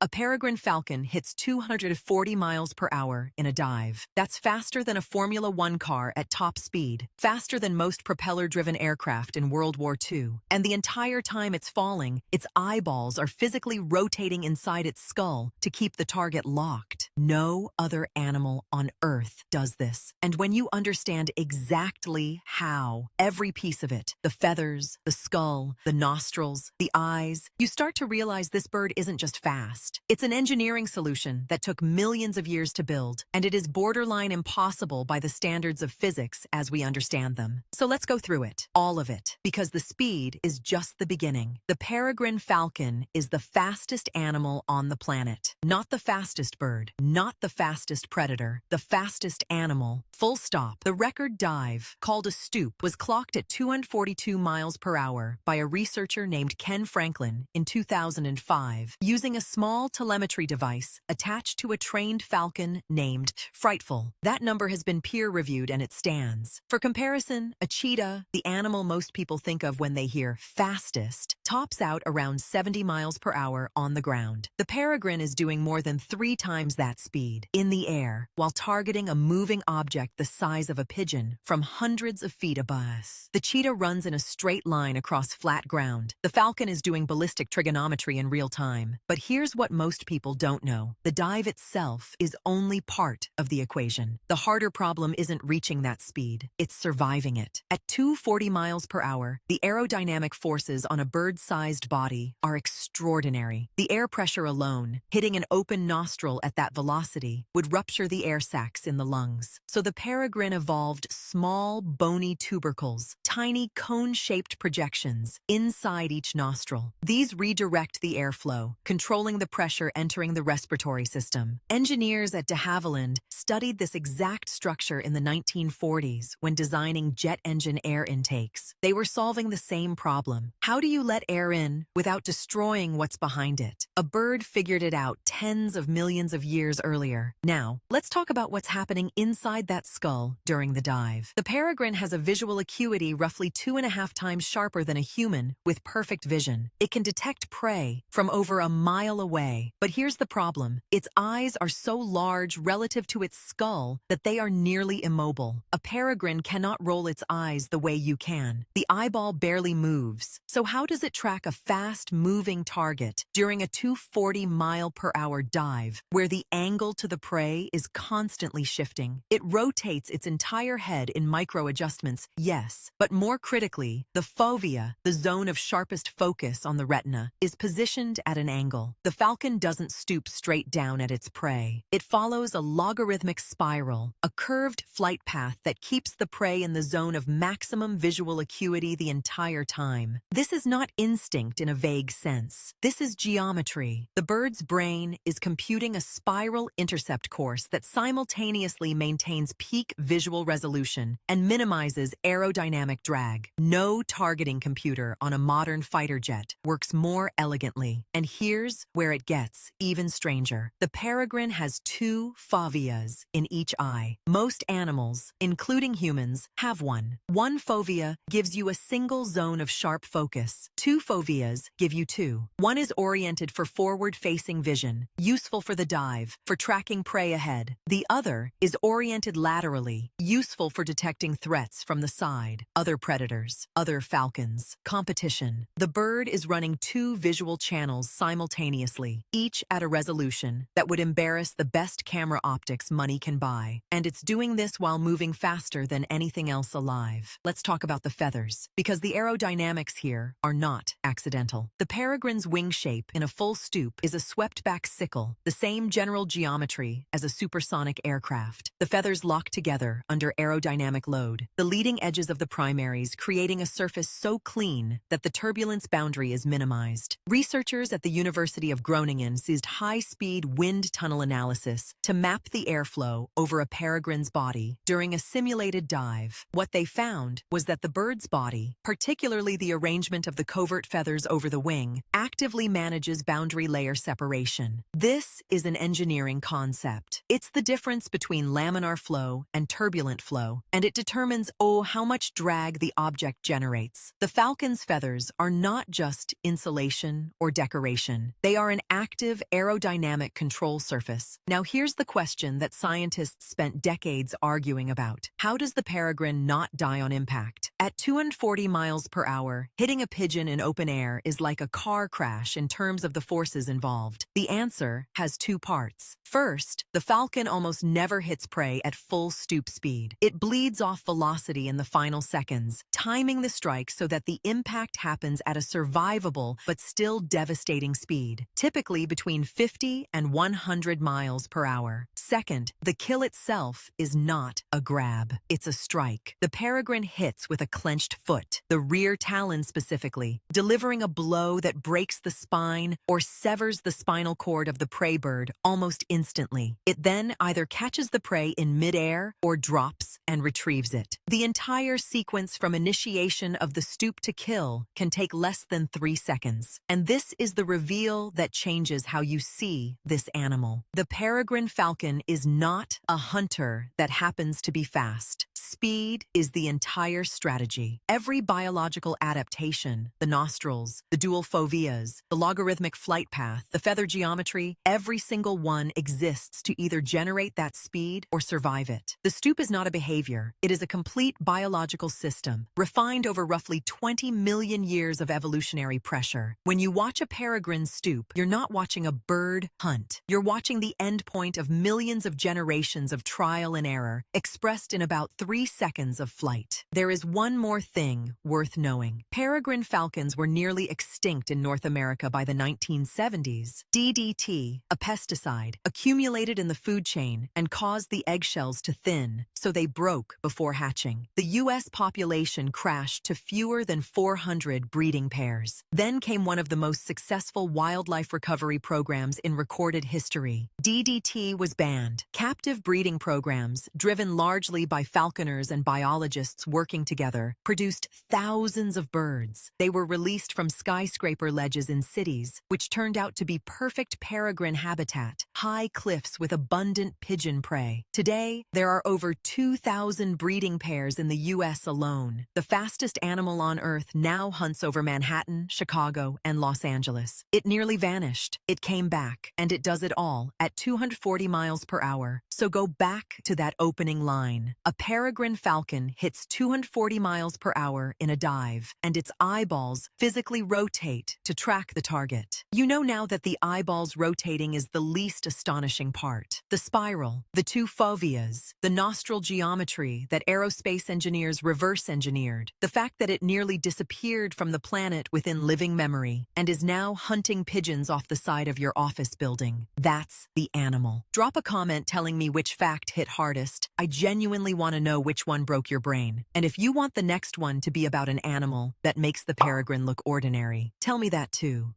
A peregrine falcon hits 240 miles per hour in a dive. That's faster than a Formula One car at top speed, faster than most propeller-driven aircraft in World War II. And the entire time it's falling, its eyeballs are physically rotating inside its skull to keep the target locked. No other animal on Earth does this. And when you understand exactly how, every piece of it, the feathers, the skull, the nostrils, the eyes, you start to realize this bird isn't just fast. It's an engineering solution that took millions of years to build, and it is borderline impossible by the standards of physics as we understand them. So let's go through it, all of it, because the speed is just the beginning. The peregrine falcon is the fastest animal on the planet. Not the fastest bird, not the fastest predator, the fastest animal. Full stop. The record dive, called a stoop, was clocked at 242 miles per hour by a researcher named Ken Franklin in 2005, using a small telemetry device attached to a trained falcon named Frightful. That number has been peer-reviewed and it stands. For comparison, a cheetah, the animal most people think of when they hear fastest, tops out around 70 miles per hour on the ground. The peregrine is doing more than 3 times that speed in the air while targeting a moving object the size of a pigeon from hundreds of feet above us. The cheetah runs in a straight line across flat ground. The falcon is doing ballistic trigonometry in real time. But here's what most people don't know. The dive itself is only part of the equation. The harder problem isn't reaching that speed, it's surviving it. At 240 miles per hour, the aerodynamic forces on a bird-sized body are extraordinary. The air pressure alone, hitting an open nostril at that velocity, would rupture the air sacs in the lungs. So the peregrine evolved small, bony tubercles, tiny cone-shaped projections inside each nostril. These redirect the airflow, controlling the pressure entering the respiratory system. Engineers at de Havilland studied this exact structure in the 1940s when designing jet engine air intakes. They were solving the same problem. How do you let air in without destroying what's behind it? A bird figured it out tens of millions of years earlier. Now, let's talk about what's happening inside that skull during the dive. The peregrine has a visual acuity roughly 2.5 times sharper than a human with perfect vision. It can detect prey from over a mile away. But here's the problem. Its eyes are so large relative to its skull that they are nearly immobile. A peregrine cannot roll its eyes the way you can. The eyeball barely moves. So how does it track a fast-moving target during a 240-mile-per-hour dive where the angle to the prey is constantly shifting? It rotates its entire head in micro-adjustments, yes, but more critically, the fovea, the zone of sharpest focus on the retina, is positioned at an angle. The falcon doesn't stoop straight down at its prey. It follows a logarithmic spiral, a curved flight path that keeps the prey in the zone of maximum visual acuity the entire time. This is not instinct in a vague sense. This is geometry. The bird's brain is computing a spiral intercept course that simultaneously maintains peak visual resolution and minimizes aerodynamic drag. No targeting computer on a modern fighter jet works more elegantly. And here's where it gets even stranger. The peregrine has 2 foveas in each eye. Most animals, including humans, have one. One fovea gives you a single zone of sharp focus. 2 foveas give you 2. One is oriented for forward-facing vision, useful for the dive, for tracking prey ahead. The other is oriented laterally, useful for detecting threats from the side, other predators, other falcons, competition. The bird is running 2 visual channels simultaneously, each at a resolution that would embarrass the best camera optics money can buy. And it's doing this while moving faster than anything else alive. Let's talk about the feathers, because the aerodynamics here are not accidental. The peregrine's wing shape in a full stoop is a swept-back sickle, the same general geometry as a supersonic aircraft. The feathers lock together under aerodynamic load, the leading edges of the primaries creating a surface so clean that the turbulence boundary is minimized. Researchers at the University of Groningen used high-speed wind tunnel analysis to map the airflow over a peregrine's body during a simulated dive. What they found was that the bird's body, particularly the arrangement of the covert feathers over the wing, actively manages boundary layer separation. This is an engineering concept. It's the difference between laminar flow and turbulent flow, and it determines, how much drag drag the object generates. The falcon's feathers are not just insulation or decoration. They are an active aerodynamic control surface. Now here's the question that scientists spent decades arguing about. How does the peregrine not die on impact? At 240 miles per hour, hitting a pigeon in open air is like a car crash in terms of the forces involved. The answer has two parts. First, the falcon almost never hits prey at full stoop speed. It bleeds off velocity in the final seconds, timing the strike so that the impact happens at a survivable but still devastating speed, typically between 50 and 100 miles per hour. Second, the kill itself is not a grab. It's a strike. The peregrine hits with a clenched foot, the rear talon specifically, delivering a blow that breaks the spine or severs the spinal cord of the prey bird almost instantly. It then either catches the prey in midair or drops and retrieves it. The entire sequence from initiation of the stoop to kill can take less than 3 seconds. And this is the reveal that changes how you see this animal. The peregrine falcon is not a hunter that happens to be fast. Speed is the entire strategy. Every biological adaptation, the nostrils, the dual foveas, the logarithmic flight path, the feather geometry, every single one exists to either generate that speed or survive it. The stoop is not a behavior. It is a complete biological system, refined over roughly 20 million years of evolutionary pressure. When you watch a peregrine stoop, you're not watching a bird hunt. You're watching the endpoint of millions of generations of trial and error, expressed in about 3 seconds of flight. There is one more thing worth knowing. Peregrine falcons were nearly extinct in North America by the 1970s. DDT, a pesticide, accumulated in the food chain and caused the eggshells to thin, so they broke before hatching. The U.S. population crashed to fewer than 400 breeding pairs. Then came one of the most successful wildlife recovery programs in recorded history. DDT was banned. Captive breeding programs, driven largely by falconers and biologists working together, produced thousands of birds. They were released from skyscraper ledges in cities, which turned out to be perfect peregrine habitat, high cliffs with abundant pigeon prey. Today, there are over 2,000 breeding pairs in the U.S. alone. The fastest animal on Earth now hunts over Manhattan, Chicago, and Los Angeles. It nearly vanished. It came back, and it does it all at 240 miles per hour. So go back to that opening line. A peregrine falcon hits 240 miles per hour in a dive, and its eyeballs physically rotate to track the target. You know now that the eyeballs rotating is the least astonishing part. The spiral, the two foveas, the nostril geometry that aerospace engineers reverse engineered, the fact that it nearly disappeared from the planet within living memory and is now hunting pigeons off the side of your office building. That's the animal. Drop a comment telling me which fact hit hardest. I genuinely want to know which one broke your brain. And if you want the next one to be about an animal that makes the peregrine look ordinary, tell me that too.